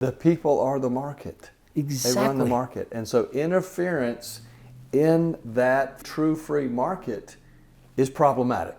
The people are the market. Exactly. They run the market. And so interference in that true free market is problematic.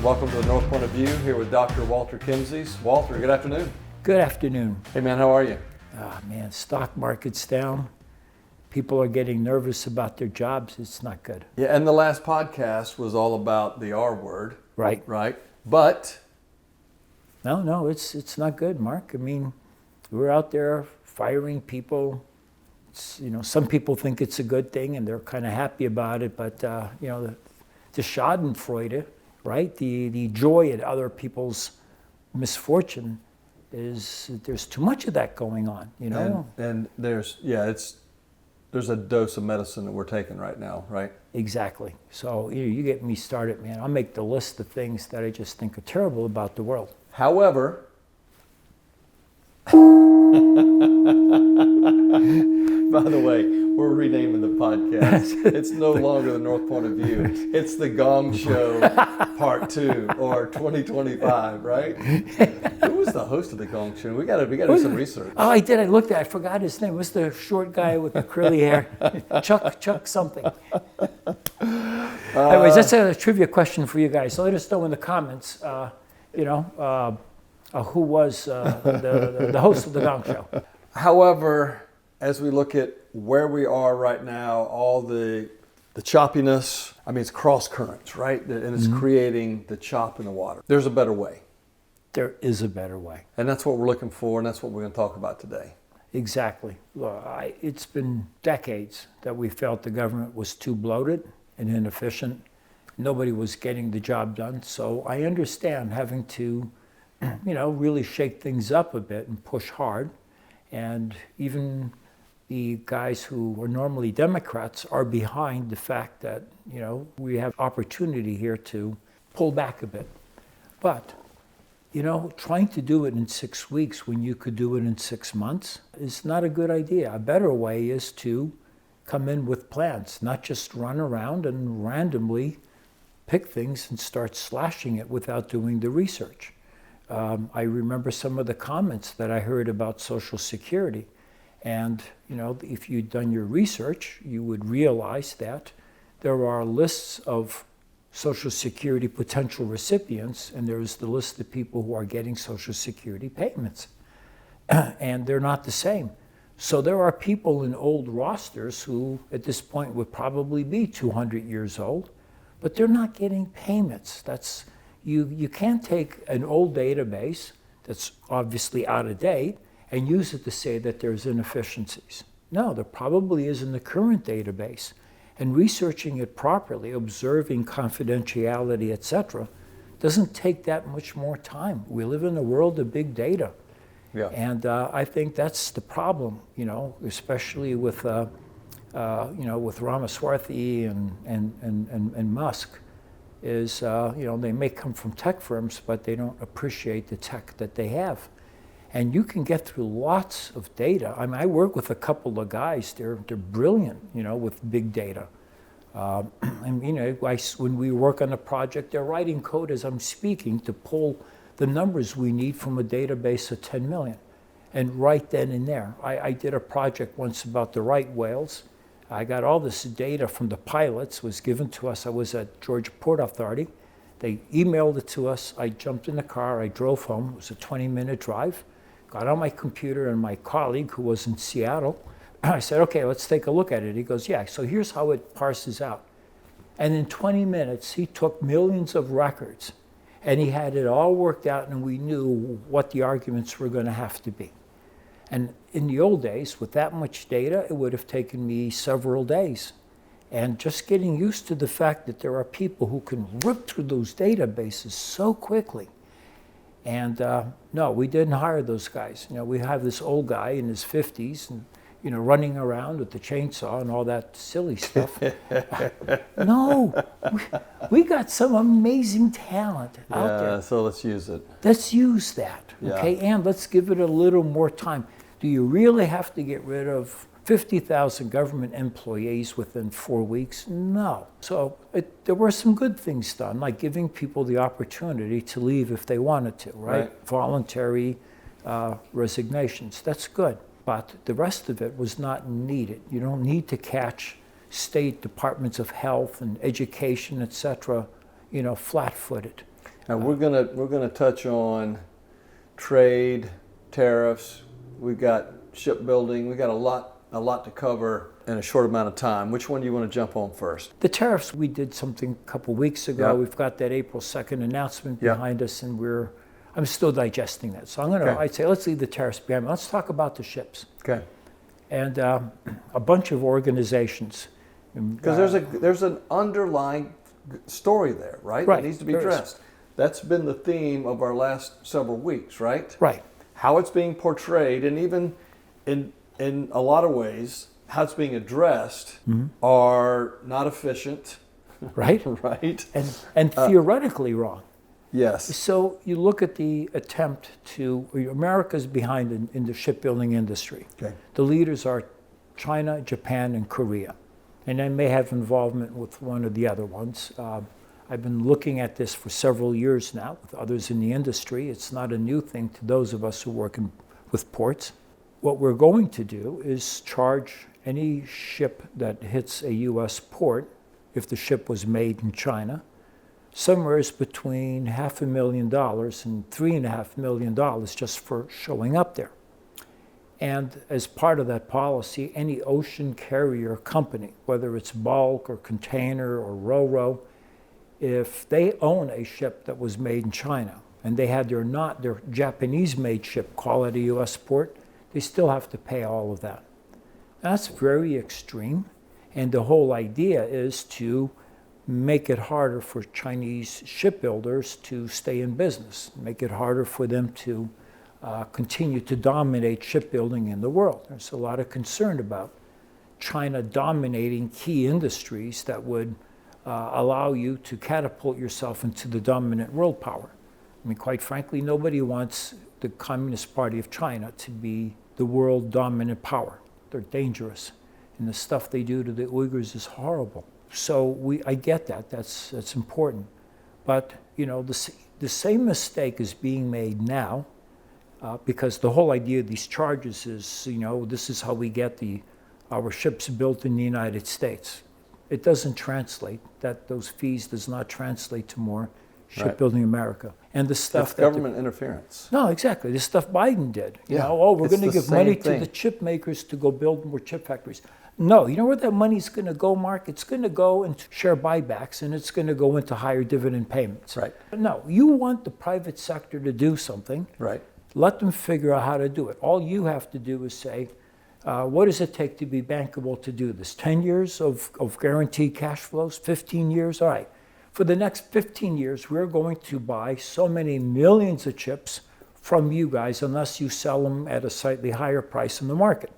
Welcome to the Northpoint of View, here with Dr. Walter Kemmsies. Walter, good afternoon. Good afternoon. Hey man, how are you? Man, stock market's down. People are getting nervous about their jobs. It's not good. Yeah, and the last podcast was all about the R word. Right. Right. But No, it's not good, Mark. I mean, we're out there firing people. Some people think it's a good thing and they're kind of happy about it, but the Schadenfreude, right? The joy at other people's misfortune there's too much of that going on, And there's a dose of medicine that we're taking right now, right? Exactly. So you get me started, man. I'll make the list of things that I just think are terrible about the world. However, by the way, we're renaming the podcast. It's no longer the Northpoint of View. It's the Gong Show Part 2 or 2025, right? Who was the host of the Gong Show? We gotta do some research. Oh, I did. I looked at it. I forgot his name. It was the short guy with the curly hair. Chuck something. Anyways, that's a trivia question for you guys. So let us know in the comments, who was the host of the Gong Show. However, as we look at where we are right now, all the choppiness, I mean, it's cross currents, right? And it's creating the chop in the water. There's a better way. There is a better way. And that's what we're looking for, and that's what we're going to talk about today. Exactly. It's been decades that we felt the government was too bloated and inefficient. Nobody was getting the job done. So I understand having to, really shake things up a bit and push hard. And even the guys who are normally Democrats are behind the fact that, we have opportunity here to pull back a bit. But, trying to do it in 6 weeks when you could do it in 6 months is not a good idea. A better way is to come in with plans, not just run around and randomly pick things and start slashing it without doing the research. I remember some of the comments that I heard about Social Security. And, if you'd done your research, you would realize that there are lists of Social Security potential recipients, and there's the list of people who are getting Social Security payments. And they're not the same. So there are people in old rosters who, at this point, would probably be 200 years old, but they're not getting payments. You can't take an old database that's obviously out of date and use it to say that there's inefficiencies. No, there probably is in the current database. And researching it properly, observing confidentiality, etc., doesn't take that much more time. We live in a world of big data. Yeah. And I think that's the problem, especially with Ramaswamy and Musk. Is, they may come from tech firms, but they don't appreciate the tech that they have. And you can get through lots of data. I mean, I work with a couple of guys, they're brilliant, with big data. When we work on a project, they're writing code as I'm speaking to pull the numbers we need from a database of 10 million. And right then and there. I did a project once about the right whales. I got all this data from the pilots, was given to us. I was at Georgia Port Authority. They emailed it to us. I jumped in the car, I drove home. It was a 20-minute drive. Got on my computer, and my colleague who was in Seattle, I said, okay, let's take a look at it. He goes, yeah, so here's how it parses out. And in 20 minutes, he took millions of records, and he had it all worked out, and we knew what the arguments were going to have to be. And in the old days, with that much data, it would have taken me several days. And just getting used to the fact that there are people who can rip through those databases so quickly. And no, we didn't hire those guys. We have this old guy in his 50s and, running around with the chainsaw and all that silly stuff. No, we got some amazing talent out there. So let's use it. Let's use that, okay? Yeah. And let's give it a little more time. Do you really have to get rid of 50,000 government employees within 4 weeks? No. So there were some good things done, like giving people the opportunity to leave if they wanted to, right? Voluntary resignations. That's good. But the rest of it was not needed. You don't need to catch state departments of health and education, et cetera, flat-footed. Now we're gonna touch on trade, tariffs. We've got shipbuilding. We've got a lot to cover in a short amount of time. Which one do you want to jump on first? The tariffs, we did something a couple weeks ago. Yep. We've got that April 2nd announcement Yep. behind us, and I'm still digesting that. So I'd say let's leave the tariffs behind. Let's talk about the ships. Okay. And a bunch of organizations. Because there's an underlying story there, right? Right. That needs to be There is. addressed. That's been the theme of our last several weeks, right? Right. How it's being portrayed, and even in a lot of ways, how it's being addressed are not efficient, Right. right? And theoretically wrong. Yes. So you look at the attempt America's behind in the shipbuilding industry. Okay. The leaders are China, Japan, and Korea. And they may have involvement with one of the other ones. I've been looking at this for several years now with others in the industry. It's not a new thing to those of us who work with ports. What we're going to do is charge any ship that hits a U.S. port, if the ship was made in China, somewhere between $500,000 and $3.5 million just for showing up there. And as part of that policy, any ocean carrier company, whether it's bulk or container or ro-ro, if they own a ship that was made in China and they had their Japanese-made ship call at a U.S. port, they still have to pay all of that. That's very extreme, and the whole idea is to make it harder for Chinese shipbuilders to stay in business, make it harder for them to continue to dominate shipbuilding in the world. There's a lot of concern about China dominating key industries that would allow you to catapult yourself into the dominant world power. I mean, quite frankly, nobody wants the Communist Party of China to be the world dominant power. They're dangerous, and the stuff they do to the Uyghurs is horrible. So I get that. That's important, but the same mistake is being made now. Because the whole idea of these charges is, this is how we get our ships built in the United States. It doesn't translate. Those fees does not translate to more shipbuilding America. And the stuff It's government interference. No, exactly. The stuff Biden did. Yeah, we're it's going to the give money same thing. to the chip makers to go build more chip factories. No, you know where that money's going to go, Mark? It's going to go into share buybacks, and it's going to go into higher dividend payments. Right. No, you want the private sector to do something. Right. Let them figure out how to do it. All you have to do is say, what does it take to be bankable to do this? 10 years of guaranteed cash flows? 15 years? All right. For the next 15 years, we're going to buy so many millions of chips from you guys unless you sell them at a slightly higher price in the market.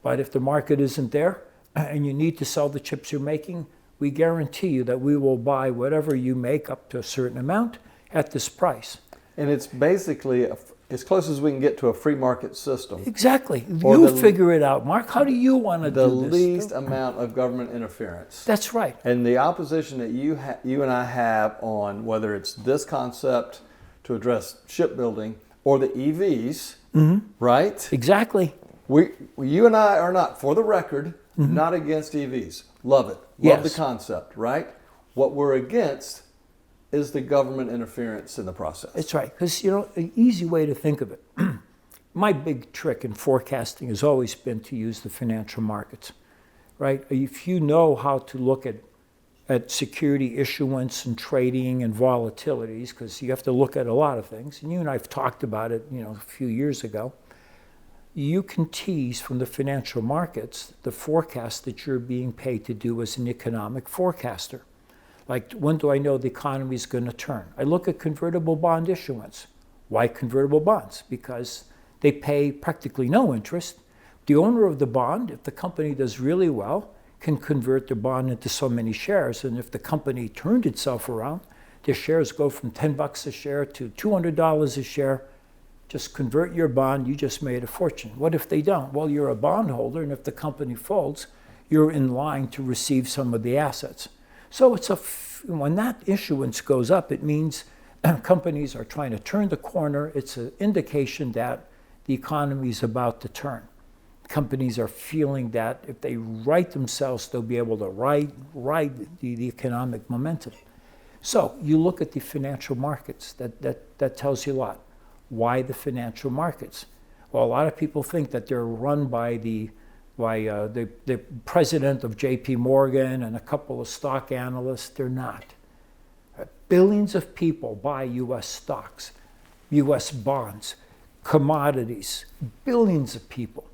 But if the market isn't there and you need to sell the chips you're making, we guarantee you that we will buy whatever you make up to a certain amount at this price. And it's basically as close as we can get to a free market system. Exactly. Or You figure it out, Mark. How do you want to The do this? least amount of government interference. That's right. And the opposition that you and I have on whether it's this concept to address shipbuilding or the EVs, right? Exactly. You and I are not, for the record, not against EVs. Love it. Love the Yes. concept, right? What we're against is the government interference in the process. That's right. Because, an easy way to think of it, my big trick in forecasting has always been to use the financial markets, right? If you know how to look at security issuance and trading and volatilities, because you have to look at a lot of things, and you and I have talked about it, a few years ago, you can tease from the financial markets the forecast that you're being paid to do as an economic forecaster. Like, when do I know the economy is going to turn? I look at convertible bond issuance. Why convertible bonds? Because they pay practically no interest. The owner of the bond, if the company does really well, can convert the bond into so many shares. And if the company turned itself around, the shares go from $10 a share to $200 a share. just convert your bond, you just made a fortune. What if they don't? Well, you're a bondholder, and if the company folds, you're in line to receive some of the assets. So when that issuance goes up, it means companies are trying to turn the corner. It's an indication that the economy is about to turn. Companies are feeling that if they right themselves, they'll be able to ride the economic momentum. So you look at the financial markets, that tells you a lot. Why the financial markets? Well, a lot of people think that they're run by the president of JP Morgan and a couple of stock analysts. They're not. Billions of people buy US stocks, US bonds, commodities, billions of people.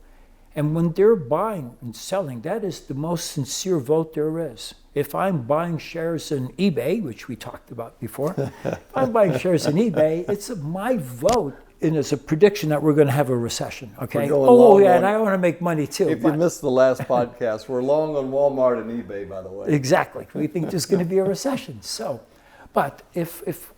And when they're buying and selling, that is the most sincere vote there is. If I'm buying shares in eBay, which we talked about before, if I'm buying shares in eBay, it's my vote, and it's a prediction that we're going to have a recession, okay? And I want to make money too. If you missed the last podcast, we're long on Walmart and eBay, by the way. Exactly. We think there's going to be a recession. So, but if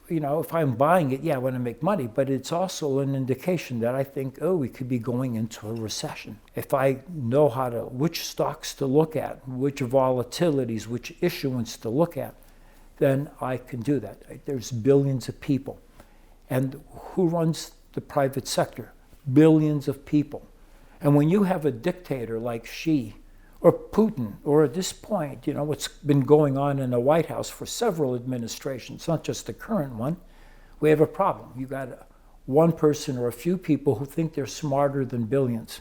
I'm buying it, I want to make money, but it's also an indication that I think, we could be going into a recession. If I know which stocks to look at, which volatilities, which issuance to look at, then I can do that. There's billions of people. And who runs the private sector? Billions of people. And when you have a dictator like Xi, or Putin, or at this point, what's been going on in the White House for several administrations, not just the current one, we have a problem. You got one person or a few people who think they're smarter than billions.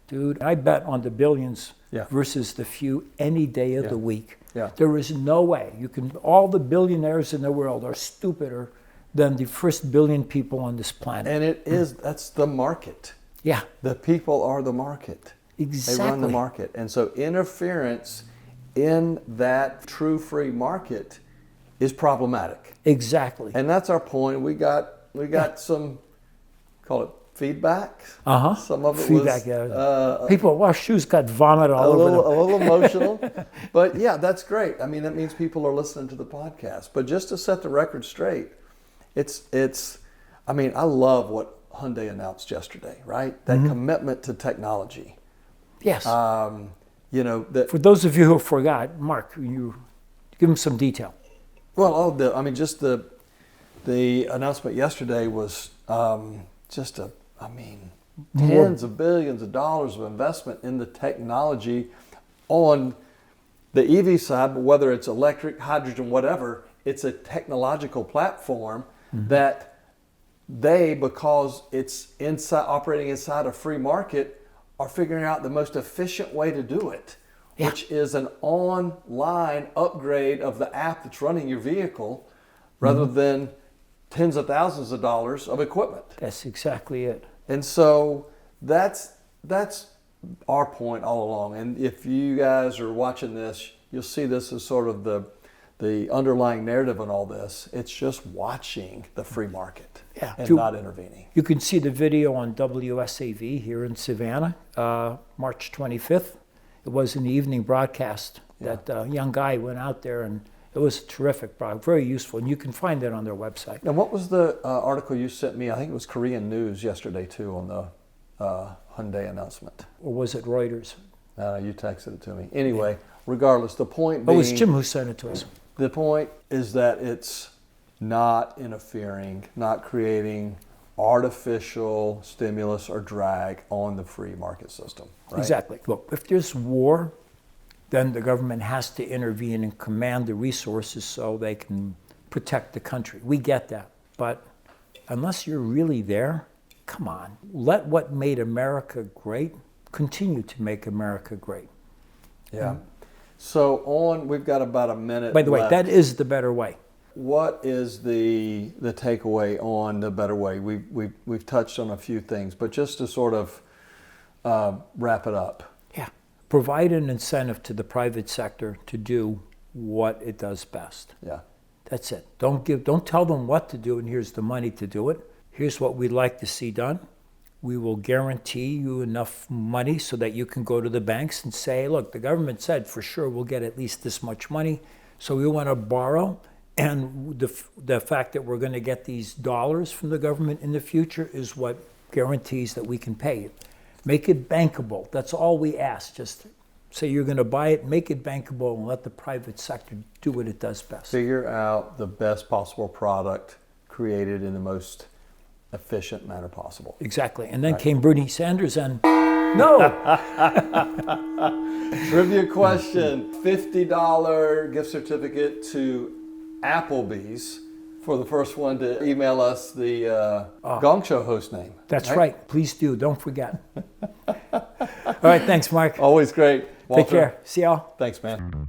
Dude, I bet on the billions versus the few any day of the week. Yeah. There is no way. All the billionaires in the world are stupider than the first billion people on this planet. And that's the market. Yeah. The people are the market. Exactly. They run the market. And so interference in that true free market is problematic. Exactly. And that's our point. We got some, call it feedback. Some of it feedback, was people, our shoes got vomit all over them. A little emotional. But that's great. I mean, that means people are listening to the podcast. But just to set the record straight, I love what Hyundai announced yesterday, right? That commitment to technology. Yes. For those of you who forgot, Mark, you give them some detail. Well, just the announcement yesterday was tens of billions of dollars of investment in the technology on the EV side, but whether it's electric, hydrogen, whatever, it's a technological platform that because it's operating inside a free market, are figuring out the most efficient way to do it, which is an online upgrade of the app that's running your vehicle rather than tens of thousands of dollars of equipment. That's exactly it. And so that's our point all along. And if you guys are watching this, you'll see this as sort of the underlying narrative in all this. It's just watching the free market and not intervening. You can see the video on WSAV here in Savannah, March 25th. It was an evening broadcast that a young guy went out there, and it was terrific, very useful, and you can find it on their website. And what was the article you sent me? I think it was Korean News yesterday too on the Hyundai announcement. Or was it Reuters? You texted it to me. Anyway, regardless, the point being... It was Jim who sent it to us. The point is that it's not interfering, not creating artificial stimulus or drag on the free market system. Right? Exactly. Look, if there's war, then the government has to intervene and command the resources so they can protect the country. We get that. But unless you're really there, come on. Let what made America great continue to make America great. Yeah. So we've got about a minute By the way, left. that is the better way. What is the takeaway on the better way? We've touched on a few things, but just to sort of wrap it up. Yeah. Provide an incentive to the private sector to do what it does best. Yeah. That's it. Don't tell them what to do and here's the money to do it. Here's what we'd like to see done. We will guarantee you enough money so that you can go to the banks and say, look, the government said for sure we'll get at least this much money, so we want to borrow And the fact that we're going to get these dollars from the government in the future is what guarantees that we can pay it. Make it bankable. That's all we ask. Just say you're going to buy it, make it bankable, and let the private sector do what it does best. Figure out the best possible product created in the most efficient manner possible. Exactly. And then came Bernie Sanders and no. Trivia question, $50 gift certificate to Applebee's for the first one to email us the Gong Show host name. That's right. Please do. Don't forget. All right. Thanks, Mark. Always great. Walter. Take care. See y'all. Thanks, man.